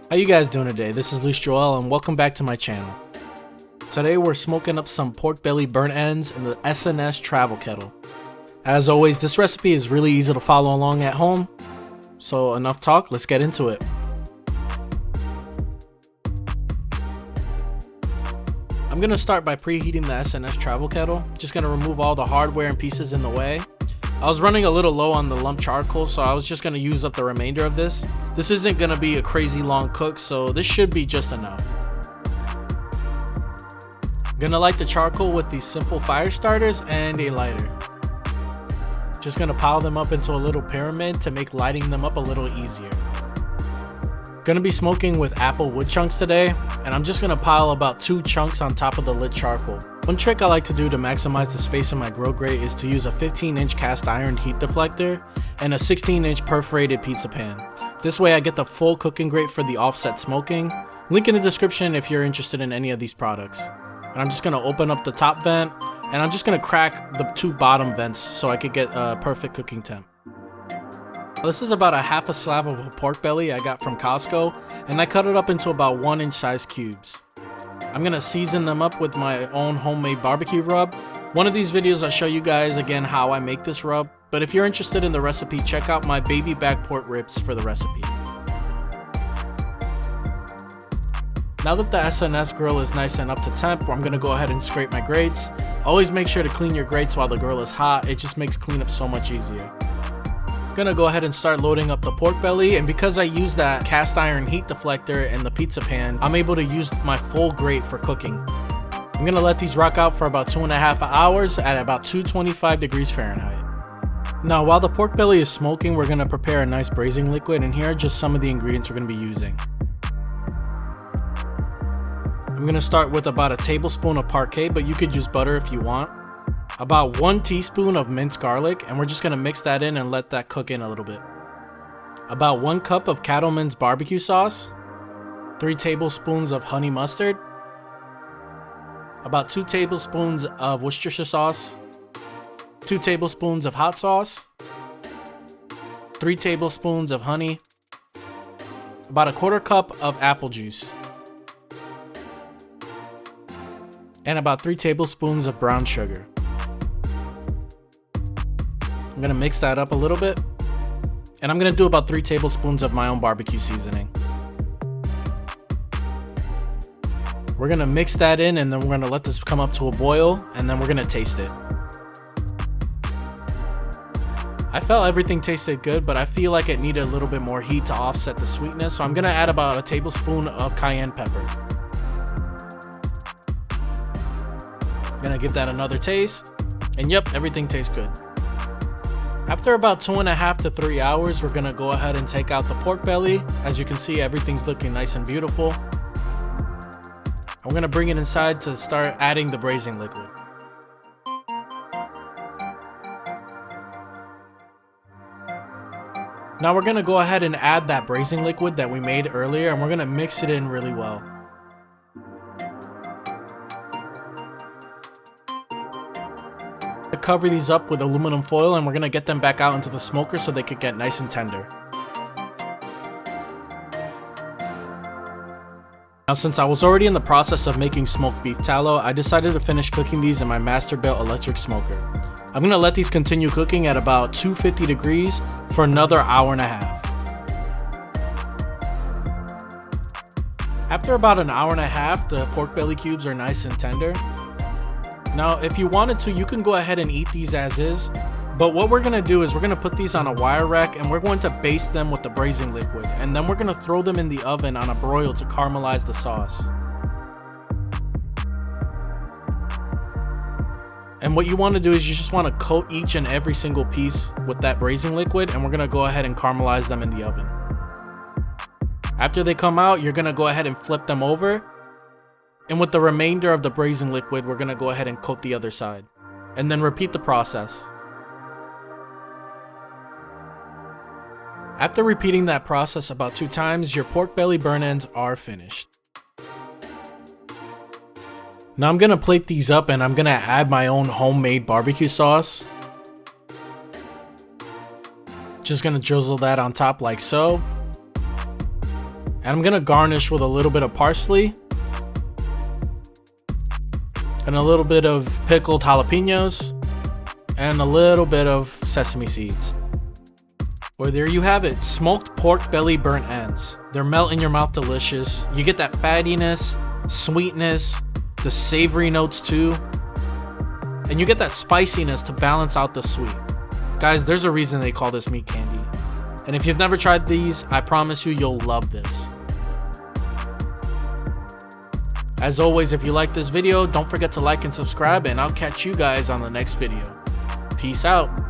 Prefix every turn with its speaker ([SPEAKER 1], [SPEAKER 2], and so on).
[SPEAKER 1] How you guys doing today? This is Luis Joel and welcome back to my channel. Today we're smoking up some pork belly burnt ends in the SNS travel kettle. As always, this recipe is really easy to follow along at home. So enough talk, let's get into it. I'm gonna start by preheating the SNS travel kettle. Just gonna remove all the hardware and pieces in the way. I was running a little low on the lump charcoal, so I was just gonna use up the remainder of this. This isn't gonna be a crazy long cook, so this should be just enough. Gonna light the charcoal with these simple fire starters and a lighter. Just gonna pile them up into a little pyramid to make lighting them up a little easier. Gonna be smoking with apple wood chunks today, and I'm just gonna pile about 2 chunks on top of the lit charcoal. One trick I like to do to maximize the space in my grill grate is to use a 15-inch cast iron heat deflector and a 16-inch perforated pizza pan. This way I get the full cooking grate for the offset smoking. Link in the description if you're interested in any of these products. And I'm just gonna open up the top vent, and I'm just gonna crack the 2 bottom vents so I could get a perfect cooking temp. This is about a half a slab of a pork belly I got from Costco, and I cut it up into about 1-inch size cubes. I'm gonna season them up with my own homemade barbecue rub. One of these videos I'll show you guys again how I make this rub, but if you're interested in the recipe, check out my baby back pork ribs for the recipe. Now that the SNS grill is nice and up to temp, I'm gonna go ahead and scrape my grates. Always make sure to clean your grates while the grill is hot, it just makes cleanup so much easier. Gonna go ahead and start loading up the pork belly, and because I use that cast iron heat deflector and the pizza pan, I'm able to use my full grate for cooking. I'm gonna let these rock out for about 2.5 hours at about 225 degrees Fahrenheit. Now while the pork belly is smoking, we're gonna prepare a nice braising liquid, and here are just some of the ingredients we're gonna be using. I'm gonna start with about a tablespoon of parquet, but you could use butter if you want. About 1 teaspoon of minced garlic, and we're just gonna mix that in and let that cook in a little bit. About 1 cup of Cattleman's barbecue sauce, 3 tablespoons of honey mustard, about 2 tablespoons of Worcestershire sauce, 2 tablespoons of hot sauce, 3 tablespoons of honey, about 1/4 cup of apple juice, and about 3 tablespoons of brown sugar. I'm gonna mix that up a little bit, and I'm gonna do about 3 tablespoons of my own barbecue seasoning. We're gonna mix that in, and then we're gonna let this come up to a boil, and then we're gonna taste it. I felt everything tasted good, but I feel like it needed a little bit more heat to offset the sweetness, so I'm gonna add about 1 tablespoon of cayenne pepper. I'm gonna give that another taste, and yep, everything tastes good. After about 2.5 to 3 hours, we're gonna go ahead and take out the pork belly. As you can see, everything's looking nice and beautiful. I'm gonna bring it inside to start adding the braising liquid. Now we're gonna go ahead and add that braising liquid that we made earlier, and we're gonna mix it in really well. Cover these up with aluminum foil, and we're gonna get them back out into the smoker so they could get nice and tender. Now since I was already in the process of making smoked beef tallow, I decided to finish cooking these in my Masterbuilt electric smoker. I'm gonna let these continue cooking at about 250 degrees for another 1.5 hours. After about 1.5 hours, the pork belly cubes are nice and tender. Now, if you wanted to, you can go ahead and eat these as is, but what we're gonna do is we're gonna put these on a wire rack, and we're going to baste them with the braising liquid, and then we're gonna throw them in the oven on a broil to caramelize the sauce. And what you wanna do is you just wanna coat each and every single piece with that braising liquid, and we're gonna go ahead and caramelize them in the oven. After they come out, you're gonna go ahead and flip them over, and with the remainder of the braising liquid, we're gonna go ahead and coat the other side, and then repeat the process. After repeating that process about 2 times, your pork belly burnt ends are finished. Now I'm gonna plate these up, and I'm gonna add my own homemade barbecue sauce. Just gonna drizzle that on top like so. And I'm gonna garnish with a little bit of parsley and a little bit of pickled jalapenos and a little bit of sesame seeds. Well, there you have it, smoked pork belly burnt ends. They're melt in your mouth delicious. You get that fattiness, sweetness, the savory notes too, and you get that spiciness to balance out the sweet. Guys, there's a reason they call this meat candy. And if you've never tried these, I promise you, you'll love this. As always, if you like this video, don't forget to like and subscribe, and I'll catch you guys on the next video. Peace out.